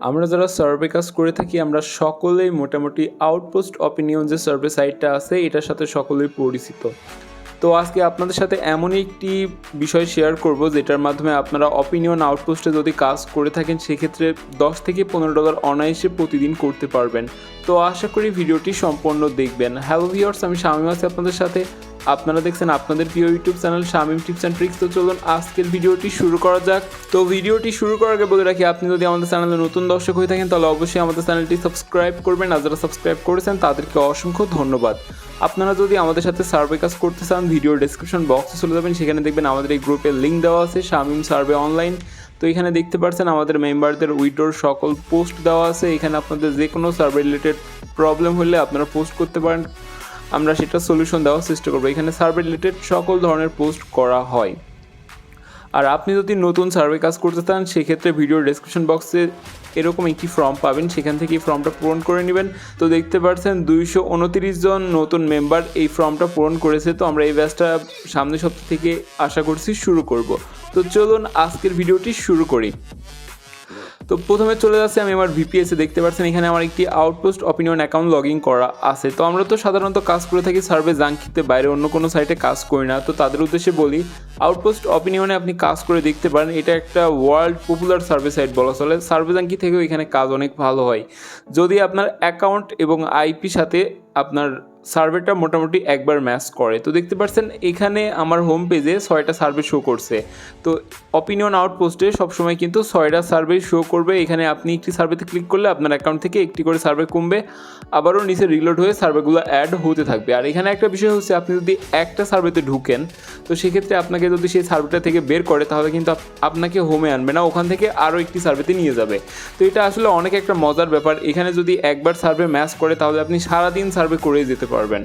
আমরা যারা সার্ভে কাজ করে থাকি আমরা সকলেই মোটামুটি আউটপোস্ট অপিনিয়ন যে সার্ভে সাইটটা আছে এটার সাথে সকলেই পরিচিত। তো আজকে আপনাদের সাথে এমনই একটি বিষয় শেয়ার করব যেটার মাধ্যমে আপনারা অপিনিয়ন আউটপোস্টে যদি কাজ করে থাকেন সেক্ষেত্রে $10 থেকে $15 অনায়াসে প্রতিদিন করতে পারবেন। তো আশা করি ভিডিওটি সম্পূর্ণ দেখবেন। হ্যালো ভিউয়ার্স, আমি শামীম আছি আপনাদের সাথে। আপনারা দেখছেন আপনাদের প্রিয় YouTube channel Shamim tips and tricks. তো চলুন আজকের ভিডিওটি শুরু করা যাক। তো ভিডিওটি শুরু করার আগে বলে রাখি, আপনি যদি আমাদের চ্যানেলে নতুন দর্শক হয়ে থাকেন তাহলে অবশ্যই আমাদের চ্যানেলটি সাবস্ক্রাইব করবেন। আর যারা সাবস্ক্রাইব করেছেন তাদেরকে অসংখ্য ধন্যবাদ। আপনারা যদি আমাদের সাথে সার্ভে কাজ করতে চান ভিডিওর ডেসক্রিপশন বক্সে চলে যাবেন, সেখানে দেখবেন আমাদের এই গ্রুপের লিঙ্ক দেওয়া আছে শামীম সার্ভে অনলাইন। তো এখানে দেখতে পাচ্ছেন আমাদের মেম্বারদের উইড্রোর সকল পোস্ট দেওয়া আছে। এখানে আপনাদের যে কোনো সার্ভে রিলেটেড প্রবলেম হলে আপনারা পোস্ট করতে পারেন, আমরা সেটা সলিউশন দেওয়ার চেষ্টা করবো। এখানে সার্ভে রিলেটেড সকল ধরনের পোস্ট করা হয়। আর আপনি যদি নতুন সার্ভে কাজ করতে চান সেক্ষেত্রে ভিডিওর ডেসক্রিপশন বক্সে এরকম একটি ফর্ম পাবেন, সেখান থেকে এই ফর্মটা পূরণ করে নেবেন। তো দেখতে পাচ্ছেন 229 জন নতুন মেম্বার এই ফর্মটা পূরণ করেছে। তো আমরা এই ব্যাচটা সামনের সপ্তাহ থেকে আশা করছি শুরু করব। তো চলুন আজকের ভিডিওটি শুরু করি। তো প্রথমে চলে যাচ্ছে আমি আমার ভিপিএসে, দেখতে পাচ্ছেন এখানে আমার একটি outpost opinion account log in করা আছে। তো আমরা তো সাধারণত কাজ করে থাকি সার্ভে জাঙ্কিতে, বাইরে অন্য কোনো সাইটে কাজ করি না। তো তাদের উদ্দেশ্যে বলি, আউটপোস্ট অপিনিয়নে আপনি কাজ করে দেখতে পারেন। এটা একটা ওয়ার্ল্ড পপুলার সার্ভে সাইট বলা চলে। সার্ভে জাঙ্কি থেকেও এখানে কাজ অনেক ভালো হয় যদি আপনার অ্যাকাউন্ট এবং আইপি সাথে আপনার সার্ভেটা মোটামুটি একবার ম্যাচ করে। তো দেখতে পাচ্ছেন এখানে আমার হোম পেজে 6টা সার্ভে শো করছে। তো অপিনিয়ন আউটপোস্টে সবসময় কিন্তু 6টা সার্ভে শো করবে। এখানে আপনি একটি সার্ভেতে ক্লিক করলে আপনার অ্যাকাউন্ট থেকে একটি করে সার্ভে কমবে, আবারও নিচে রিলোড হয়ে সার্ভেগুলো অ্যাড হতে থাকবে। আর এখানে একটা বিষয় হচ্ছে, আপনি যদি একটা সার্ভেতে ঢুকেন তো সেক্ষেত্রে আপনাকে যদি সেই সার্ভেটা থেকে বের করে তাহলে কিন্তু আপনাকে হোমে আনবে না, ওখান থেকে আরও একটি সার্ভেতে নিয়ে যাবে। তো এটা আসলে অনেক একটা মজার ব্যাপার। এখানে যদি একবার সার্ভে ম্যাচ করে তাহলে আপনি সারাদিন সার্ভে করেই যেতে পারবেন।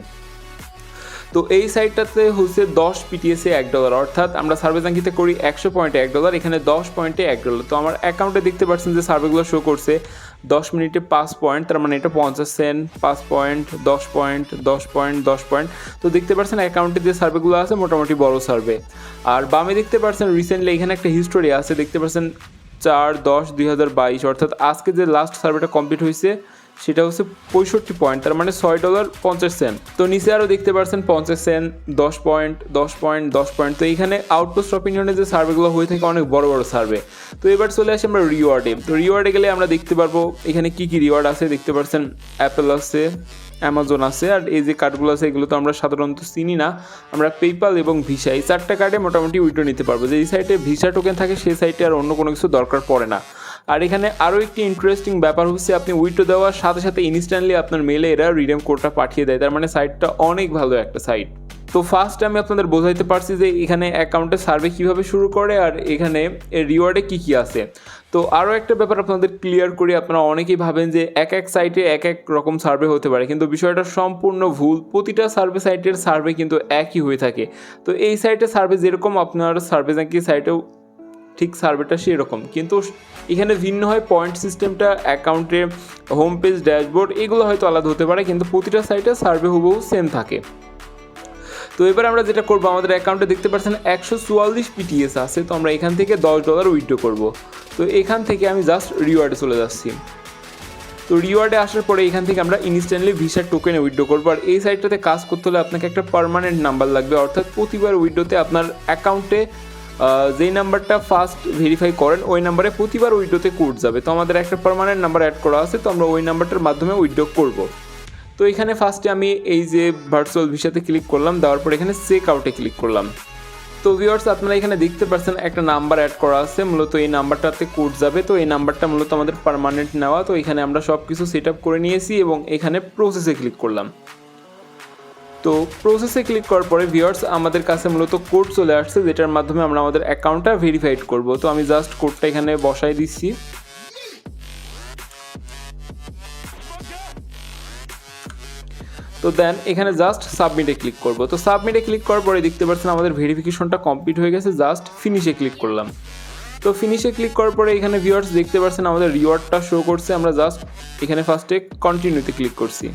তো এই সাইটটাতে হচ্ছে 10 পিটিএসে $1, অর্থাৎ আমরা সার্ভে জাঙ্কিতে করি 100 পয়েন্টে $1, এখানে 10 পয়েন্টে $1। তো আমার অ্যাকাউন্টে দেখতে পাচ্ছেন যে সার্ভেগুলো শো করছে 10 মিনিটে 5 পয়েন্ট, তার মানে এটা 50 cent, 5 point, 10 point, 10 point, 10 point. তো দেখতে পাচ্ছেন অ্যাকাউন্টে যে সার্ভেগুলো আছে মোটামুটি বড় সার্ভে। আর বামে দেখতে পাচ্ছেন রিসেন্টলি এখানে একটা হিস্টোরি আছে, দেখতে পাচ্ছেন 4/10/2022, অর্থাৎ আজকে যে লাস্ট সার্ভেটা কমপ্লিট হয়েছে সেটা হচ্ছে 65 পয়েন্ট, তার মানে $6.50। তো নিচে আরও দেখতে পাচ্ছেন 50 সেন্ট, 10 পয়েন্ট, 10 পয়েন্ট, 10 পয়েন্ট। তো এইখানে আউটপোস্ট অপিনিয়নে যে সার্ভেগুলো হয়ে থাকে অনেক বড় বড় সার্ভে। তো এবার চলে আসি আমরা রিওয়ার্ডে। তো রিওয়ার্ডে গেলে আমরা দেখতে পারবো এখানে কী কী রিওয়ার্ড আছে। দেখতে পাচ্ছেন অ্যাপেল আছে, অ্যামাজন আছে, আর এই যে কার্ডগুলো আছে এগুলো তো আমরা সাধারণত চিনি না। আমরা পেপ্যাল এবং ভিসা এই 4টা কার্ডে মোটামুটি উইথড্র নিতে পারবো। যে এই সাইটে ভিসা টোকেন থাকে সেই সাইটে আর অন্য কোনো কিছু দরকার পড়ে না। আর এখানে আরও একটি ইন্টারেস্টিং ব্যাপার হচ্ছে, আপনি উইথড্র দেওয়ার সাথে সাথে ইনস্ট্যান্টলি আপনার মেলে এরা রিডেম কোডটা পাঠিয়ে দেয়। তার মানে সাইটটা অনেক ভালো একটা সাইট। তো ফার্স্ট আমি আপনাদের বোঝাইতে পারছি যে এখানে অ্যাকাউন্টে সার্ভে কীভাবে শুরু করে আর এখানে রিওয়ার্ডে কী কী আছে। তো আরও একটা ব্যাপার আপনাদের ক্লিয়ার করি, আপনারা অনেকেই ভাবেন যে এক এক সাইটে এক এক রকম সার্ভে হতে পারে, কিন্তু বিষয়টা সম্পূর্ণ ভুল। প্রতিটা সার্ভে সাইটের সার্ভে কিন্তু একই হয়ে থাকে। তো এই সাইটে সার্ভে যেরকম আপনার সার্ভে জাঙ্কি সাইটেও ঠিক সার্ভেটা সেরকম, কিন্তু এখানে ভিন্ন হয় পয়েন্ট সিস্টেমটা, অ্যাকাউন্টে হোম পেজ, ড্যাশবোর্ড এগুলো হয়তো আলাদা হতে পারে, কিন্তু প্রতিটা সাইটে সার্ভে হুবহু সেম থাকে। তো এবার আমরা যেটা করবো, আমাদের অ্যাকাউন্টে দেখতে পাচ্ছেন 144 পিটিএস আছে। তো আমরা এখান থেকে $10 উইথড্র করব। তো এখান থেকে আমি জাস্ট রিওয়ার্ডে চলে যাচ্ছি। তো রিওয়ার্ডে আসার পরে এখান থেকে আমরা ইনস্ট্যান্টলি ভিসার টোকেনে উইথড্র করবো। আর এই সাইটটাতে কাজ করতে হলে আপনাকে একটা পার্মানেন্ট নাম্বার লাগবে, অর্থাৎ প্রতিবার উইথড্রোতে আপনার অ্যাকাউন্টে যেই নাম্বারটা ফার্স্ট ভেরিফাই করেন ওই নাম্বারে প্রতিবার উইথড্রোতে কোড যাবে। তো আমাদের একটা পার্মানেন্ট নাম্বার অ্যাড করা আছে, তো আমরা ওই নাম্বারটার মাধ্যমে উইথড্র করব। তো এখানে ফার্স্টে আমি এই যে ভার্চুয়াল ভিসাতে ক্লিক করলাম, দেওয়ার পর এখানে চেক আউটে ক্লিক করলাম। তো ভিউয়ার্স, আপনারা এখানে দেখতে পাচ্ছেন একটা নাম্বার অ্যাড করা আছে, মূলত এই নাম্বারটাতে কোড যাবে। তো এই নাম্বারটা মূলত আমাদের পার্মানেন্ট নেওয়া। তো এখানে আমরা সব কিছু সেট আপ করে নিয়েছি এবং এখানে প্রসেসে ক্লিক করলাম। তো প্রসেসে ক্লিক করার পরে ভিউয়ার্স আমাদের কাছে মূলত কোড চলে আসছে, যেটার মাধ্যমে আমরা আমাদের অ্যাকাউন্টটা ভেরিফাইড করব। তো আমি জাস্ট কোডটা এখানে বসাই দিচ্ছি। তো দেন এখানে জাস্ট সাবমিটে ক্লিক করব। তো সাবমিটে ক্লিক করার পরে দেখতে পাচ্ছেন আমাদের ভেরিফিকেশনটা কমপ্লিট হয়ে গেছে, জাস্ট ফিনিশে ক্লিক করলাম। তো ফিনিশে ক্লিক করার পরে এখানে ভিউয়ার্স দেখতে পাচ্ছেন আমাদের রিওয়ার্ডটা শো করছে। আমরা জাস্ট এখানে ফার্স্টে কন্টিনিউতে ক্লিক করছি।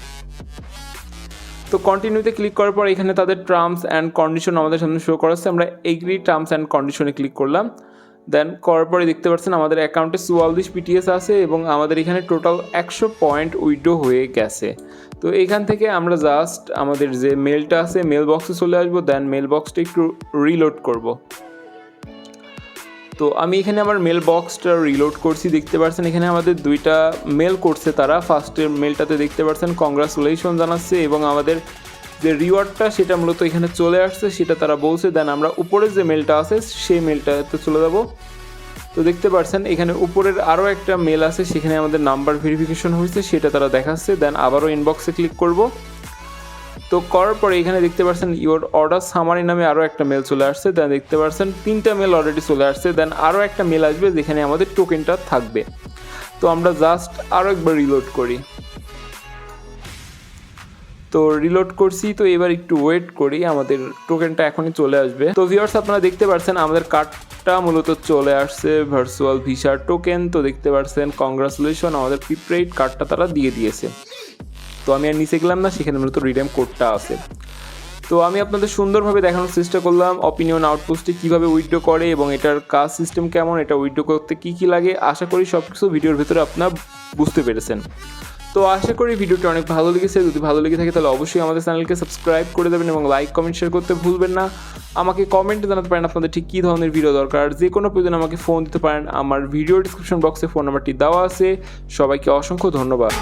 তো কন্টিনিউতে ক্লিক করার পর এখানে তাদের টার্মস অ্যান্ড কন্ডিশন আমাদের সামনে শো করাচ্ছে। আমরা এগ্রি টার্মস অ্যান্ড কন্ডিশনে ক্লিক করলাম। দেন করার পরে দেখতে পাচ্ছেন আমাদের অ্যাকাউন্টে 44 পিটিএস আছে এবং আমাদের এখানে টোটাল 100 পয়েন্ট উইথড্র হয়ে গেছে। তো এখান থেকে আমরা জাস্ট আমাদের যে মেলটা আছে মেল বক্সে চলে আসবো, দেন মেল বক্সটা একটু রিলোড করব। তো আমি এখানে আমার মেল বক্সটা রিলোড করছি, দেখতে পাচ্ছেন এখানে আমাদের 2টা মেল করছে তারা। ফার্স্টের মেলটাতে দেখতে পাচ্ছেন কংগ্রাচুলেশন জানাচ্ছে এবং আমাদের যে রিওয়ার্ডটা সেটা মূলত এখানে চলে আসছে সেটা তারা বলছে। দেন আমরা উপরের যে মেলটা আছে সেই মেলটাতে চলে যাব। তো দেখতে পাচ্ছেন এখানে উপরের আরও একটা মেল আছে, সেখানে আমাদের নাম্বার ভেরিফিকেশন হয়েছে সেটা তারা দেখাচ্ছে। দেন আবারও ইনবক্সে ক্লিক করব। তো করার পরে এখানে দেখতে পাচ্ছেন ইওর অর্ডার সামারি নামে আরও একটা মেল চলে আসছে। দেন দেখতে পাচ্ছেন 3টা মেল অলরেডি চলে আসছে। দেন আরও একটা মেল আসবে যেখানে আমাদের টোকেনটা থাকবে। তো আমরা জাস্ট আরও একবার রিলোড করি। তো রিলোড করছি, তো এবার একটু ওয়েট করি, আমাদের টোকেনটা এখনই চলে আসবে। তো ভিউয়ার্স আপনারা দেখতে পাচ্ছেন আমাদের কার্ডটা মূলত চলে আসছে, ভার্চুয়াল ভিসার টোকেন। তো দেখতে পাচ্ছেন কংগ্রাচুলেশন, আমাদের প্রিপেইড কার্ডটা তারা দিয়ে দিয়েছে। তো আমি আর নিচে গেলাম না, সেখানে মূলত রিডেম কোডটা আছে। তো আমি আপনাদের সুন্দরভাবে দেখানোর চেষ্টা করলাম অপিনিয়ন আউটপোস্টে কীভাবে উইথড্র করে এবং এটার কাজ সিস্টেম কেমন, এটা উইথড্র করতে কী কী লাগে। আশা করি সব কিছু ভিডিওর ভিতরে আপনারা বুঝতে পেরেছেন। তো আশা করি ভিডিওটি অনেক ভালো লেগেছে। যদি ভালো লেগে থাকে তাহলে অবশ্যই আমাদের চ্যানেলকে সাবস্ক্রাইব করে দেবেন এবং লাইক কমেন্ট শেয়ার করতে ভুলবেন না। আমাকে কমেন্টে জানাতে পারেন আপনাদের ঠিক কী ধরনের ভিডিও দরকার। যে কোনো প্রয়োজনে আমাকে ফোন দিতে পারেন, আমার ভিডিও ডিসক্রিপশন বক্সে ফোন নাম্বারটি দেওয়া আছে। সবাইকে অসংখ্য ধন্যবাদ।